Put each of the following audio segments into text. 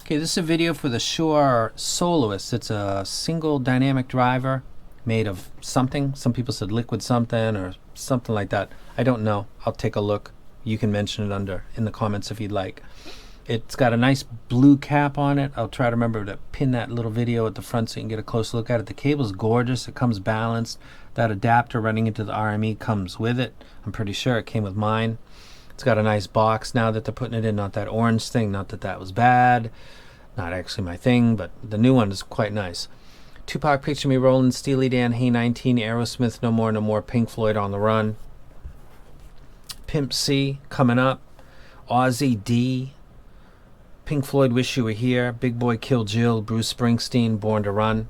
Okay, this is a video for the Shuoer Soloist. It's a single dynamic driver made of something. Some people said liquid something or something like that. I don't know. I'll take a look. You can mention it in the comments if you'd like. It's got a nice blue cap on it. I'll try to remember to pin that little video at the front so you can get a close look at it. The cable's gorgeous. It comes balanced. That adapter running into the RME comes with it. I'm pretty sure it came with mine. It's got a nice box now that they're putting it in, not that orange thing, not that that was bad. Not actually my thing, but the new one is quite nice. Tupac, Picture Me Rolling, Steely Dan, Hey 19, Aerosmith, No More, No More, Pink Floyd, On the Run. Pimp C coming up. Ozzy D. Pink Floyd, Wish You Were Here. Big Boy Kill Jill, Bruce Springsteen, Born to Run.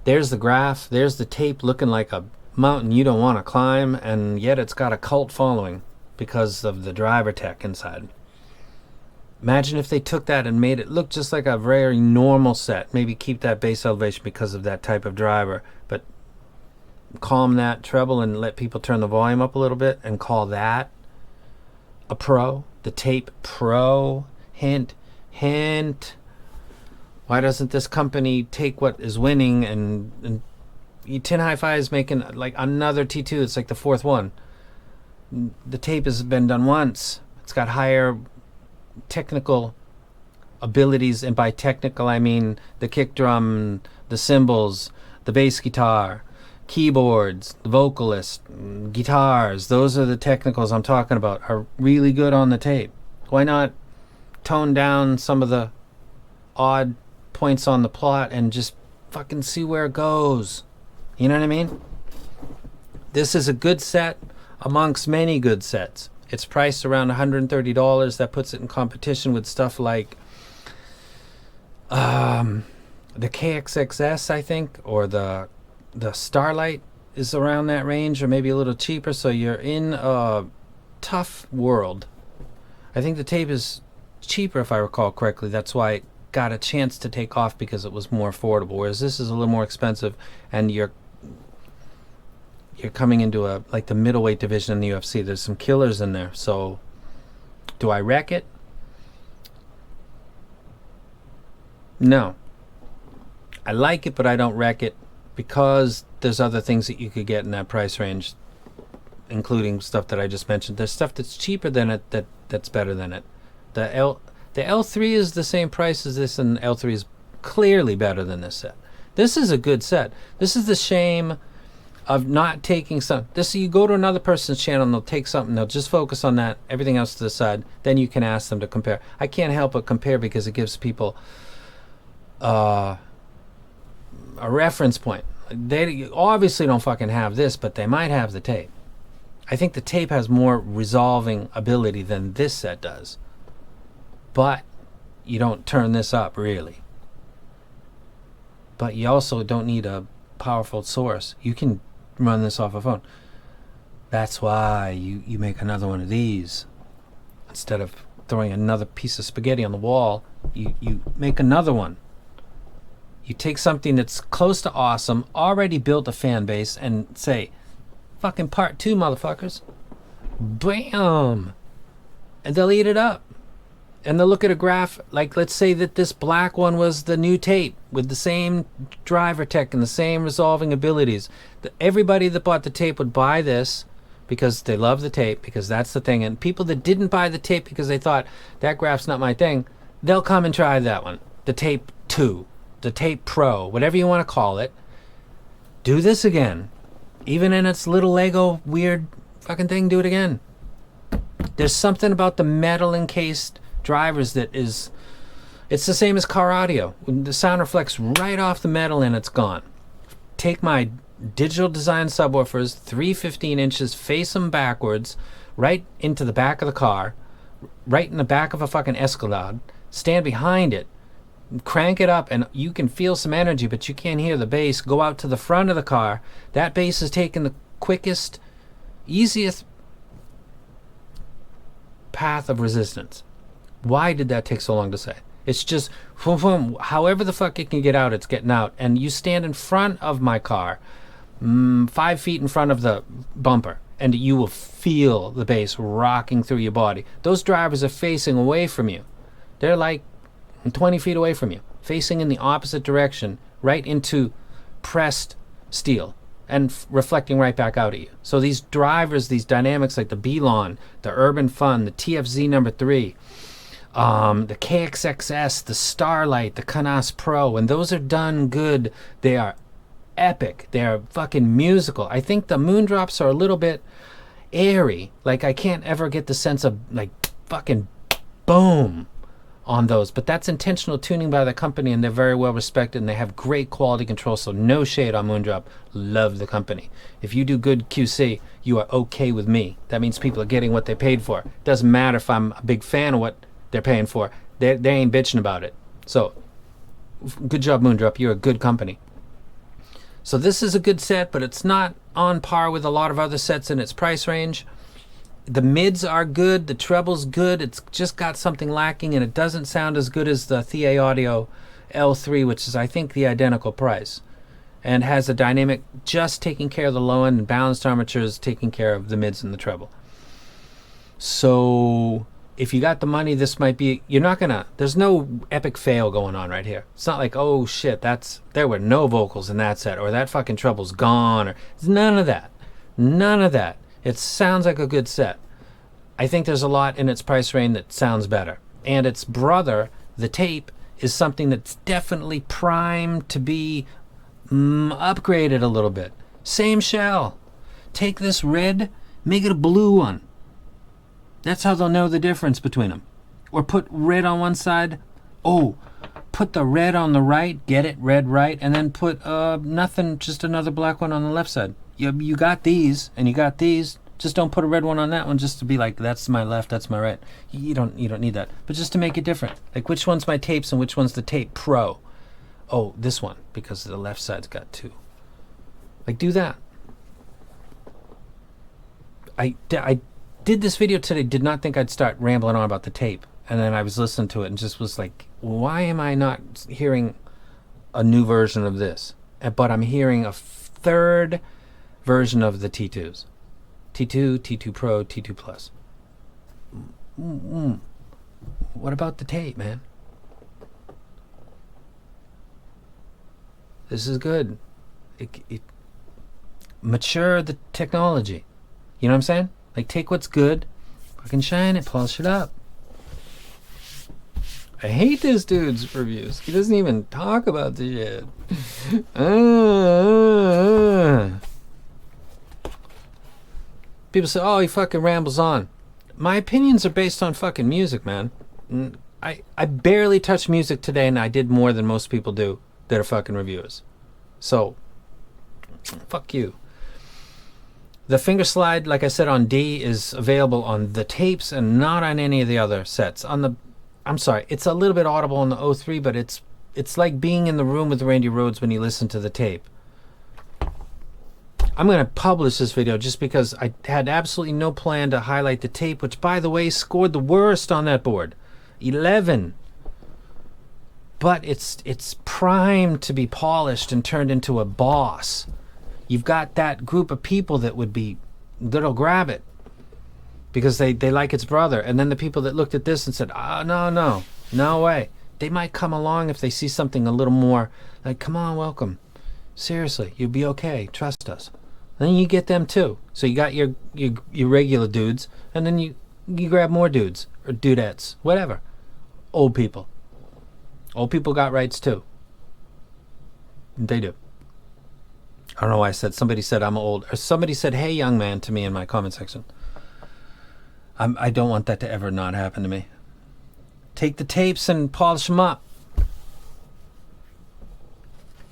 There's the graph. There's the tape looking like a mountain you don't want to climb, and yet it's got a cult following because of the driver tech inside. Imagine if they took that and made it look just like a very normal set. Maybe keep that bass elevation because of that type of driver, but calm that treble and let people turn the volume up a little bit and call that a Pro. The Tape Pro. Hint, hint. Why doesn't this company take what is winning and Tin Hi-Fi is making like another T2. It's like the fourth one. The tape has been done once. It's got higher technical abilities, and by technical I mean the kick drum, the cymbals, the bass guitar, keyboards, the vocalist, guitars. Those are the technicals I'm talking about, are really good on the tape. Why not tone down some of the odd points on the plot and just fucking see where it goes? You know what I mean? This is a good set amongst many good sets. It's priced around $130. That puts it in competition with stuff like the KXXS, I think, or the Starlight is around that range, or maybe a little cheaper. So you're in a tough world. I think the tape is cheaper, if I recall correctly. That's why it got a chance to take off, because it was more affordable. Whereas this is a little more expensive, and you're coming into like the middleweight division in the UFC. There's some killers in there. So do I wreck it? No. I like it, but I don't wreck it, because there's other things that you could get in that price range, including stuff that I just mentioned. There's stuff that's cheaper than it that's better than it. The L3 is the same price as this, and L3 is clearly better than this set. This is a good set. This is the shame of not taking some. This, you go to another person's channel and they'll take something, they'll just focus on that, everything else to the side. Then you can ask them to compare. I can't help but compare, because it gives people a reference point. They obviously don't fucking have this, but they might have the tape. I think the tape has more resolving ability than this set does. But you don't turn this up, really. But you also don't need a powerful source. You can run this off a phone. That's why you make another one of these. Instead of throwing another piece of spaghetti on the wall, you make another one. You take something that's close to awesome, already built a fan base, and say, fucking part 2, motherfuckers. Bam! And they'll eat it up. And they'll look at a graph, like let's say that this black one was the new tape with the same driver tech and the same resolving abilities. Everybody that bought the tape would buy this because they love the tape, because that's the thing. And people that didn't buy the tape because they thought, that graph's not my thing, they'll come and try that one. The Tape 2, the Tape Pro, whatever you want to call it. Do this again. Even in its little Lego weird fucking thing, do it again. There's something about the metal encased drivers that is, it's the same as car audio. The sound reflects right off the metal and it's gone. Take my digital design subwoofers, 315 inches, face them backwards, right into the back of the car, right in the back of a fucking Escalade, stand behind it, crank it up, and you can feel some energy, but you can't hear the bass. Go out to the front of the car. That bass is taking the quickest, easiest path of resistance. Why did that take so long to say? It's just, however the fuck it can get out, it's getting out. And you stand in front of my car, 5 feet in front of the bumper, and you will feel the bass rocking through your body. Those drivers are facing away from you. They're like I'm 20 feet away from you, facing in the opposite direction, right into pressed steel and reflecting right back out at you. So these drivers, these dynamics like the Belon, the Urban Fun, the TFZ number 3, the KXXS, the Starlight, the Canas Pro, when those are done good, they are epic. They are fucking musical. I think the Moondrops are a little bit airy. Like, I can't ever get the sense of, like, fucking boom on those. But that's intentional tuning by the company, and they're very well respected, and they have great quality control, so no shade on Moondrop. Love the company. If you do good QC, you are okay with me. That means people are getting what they paid for. Doesn't matter if I'm a big fan of what they're paying for. They ain't bitching about it. So, good job, Moondrop. You're a good company. So this is a good set, but it's not on par with a lot of other sets in its price range. The mids are good, the treble's good, it's just got something lacking, and it doesn't sound as good as the Thea Audio L3, which is, I think, the identical price, and has a dynamic just taking care of the low end, and balanced armatures taking care of the mids and the treble. So if you got the money, this might be, you're not gonna, there's no epic fail going on right here. It's not like, oh shit, there were no vocals in that set, or that fucking treble's gone, or none of that. None of that. It sounds like a good set. I think there's a lot in its price range that sounds better. And its brother, the tape, is something that's definitely primed to be upgraded a little bit. Same shell. Take this red, make it a blue one. That's how they'll know the difference between them. Or put red on one side. Oh, put the red on the right, get it, red right, and then put nothing, just another black one on the left side. You got these, and you got these. Just don't put a red one on that one, just to be like, that's my left, that's my right. You don't need that. But just to make it different. Like, which one's my tapes and which one's the tape pro? Oh, this one, because the left side's got 2. Like, do that. I did this video today, did not think I'd start rambling on about the tape. And then I was listening to it and just was like, why am I not hearing a new version of this? But I'm hearing a third version of the T2s. T2, T2 Pro, T2 Plus. What about the tape, man? This is good. It mature the technology. You know what I'm saying? Like, take what's good, fucking shine it, polish it up. I hate this dude's reviews. He doesn't even talk about the shit. People say, oh, he fucking rambles on. My opinions are based on fucking music, man. I barely touched music today, and I did more than most people do that are fucking reviewers. So, fuck you. The finger slide, like I said, on D is available on the tapes and not on any of the other sets. I'm sorry, it's a little bit audible on the O3, but it's like being in the room with Randy Rhoads when you listen to the tape. I'm going to publish this video just because I had absolutely no plan to highlight the tape, which, by the way, scored the worst on that board. 11. But it's primed to be polished and turned into a boss. You've got that group of people that'll grab it because they like its brother. And then the people that looked at this and said, no way. They might come along if they see something a little more like, come on, welcome. Seriously, you'll be okay. Trust us. Then you get them too. So you got your regular dudes, and then you grab more dudes or dudettes, whatever. Old people. Old people got rights too. They do. I don't know why I said, somebody said I'm old, or somebody said, hey, young man, to me in my comment section. I don't want that to ever not happen to me. Take the tapes and polish them up.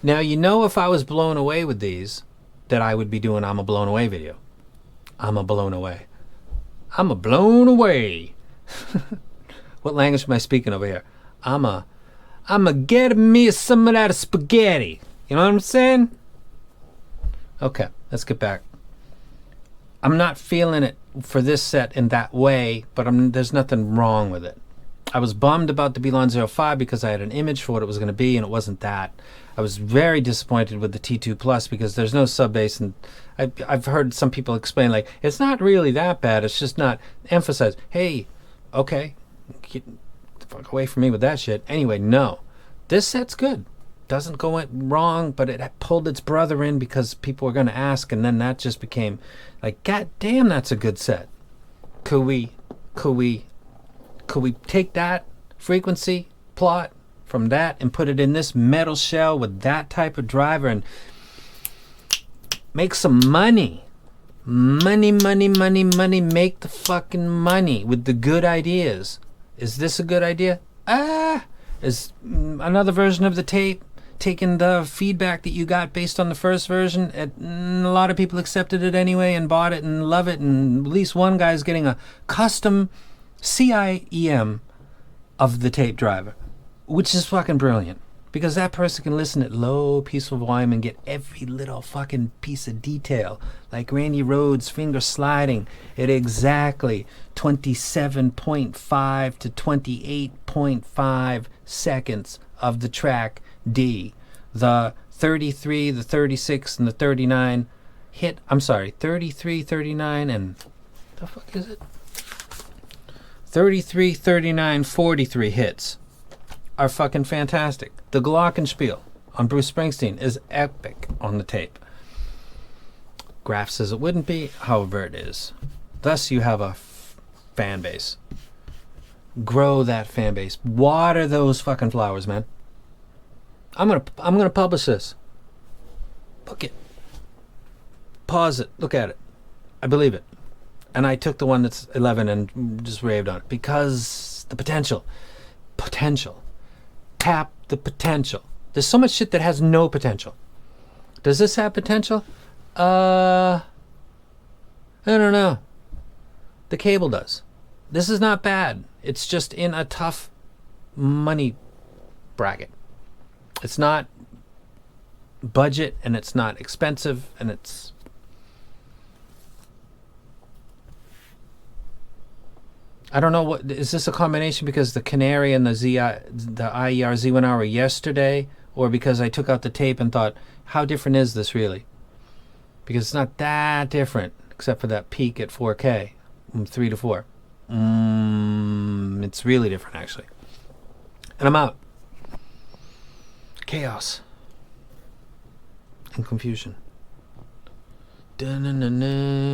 Now, if I was blown away with these, that I would be doing I'm a blown away video. I'm a blown away. I'm a blown away. What language am I speaking over here? I'm a get me some of that spaghetti. You know what I'm saying? Okay, let's get back. I'm not feeling it for this set in that way, but there's nothing wrong with it. I was bummed about the Belon 05 because I had an image for what it was going to be, and it wasn't that. I was very disappointed with the T2 Plus because there's no sub bass, and I've heard some people explain, like, it's not really that bad, it's just not emphasized. Hey, okay, fuck away from me with that shit. Anyway, no. This set's good. Doesn't go wrong, but it pulled its brother in because people were going to ask, and then that just became like, God damn, that's a good set. Could we take that frequency plot from that and put it in this metal shell with that type of driver and make some money? Money, make the fucking money with the good ideas. Is this a good idea? Is another version of the tape taking the feedback that you got based on the first version? A lot of people accepted it anyway and bought it and love it, and at least one guy's getting a custom CIEM of the tape driver, which is fucking brilliant. Because that person can listen at low, peaceful volume and get every little fucking piece of detail. Like Randy Rhoads' finger sliding at exactly 27.5 to 28.5 seconds of the track D. The 33, the 36, and the 39 hit. I'm sorry, 33, 39, and the fuck is it? 33, 39, 43 hits are fucking fantastic. The Glockenspiel on Bruce Springsteen is epic on the tape. Graf says it wouldn't be, however it is. Thus you have a fan base. Grow that fan base. Water those fucking flowers, man. I'm gonna publish this. Book it. Pause it. Look at it. I believe it. And I took the one that's 11 and just raved on it because the potential. Tap the potential. There's so much shit that has no potential. Does this have potential? I don't know. The cable does. This is not bad. It's just in a tough money bracket. It's not budget, and it's not expensive, and it's... I don't know, what is this a combination because the Canary and the IER Z1R were yesterday, or because I took out the tape and thought, how different is this really? Because it's not that different, except for that peak at 4K, 3 to 4. It's really different, actually. And I'm out. Chaos. And confusion. Dun-dun-dun-dun.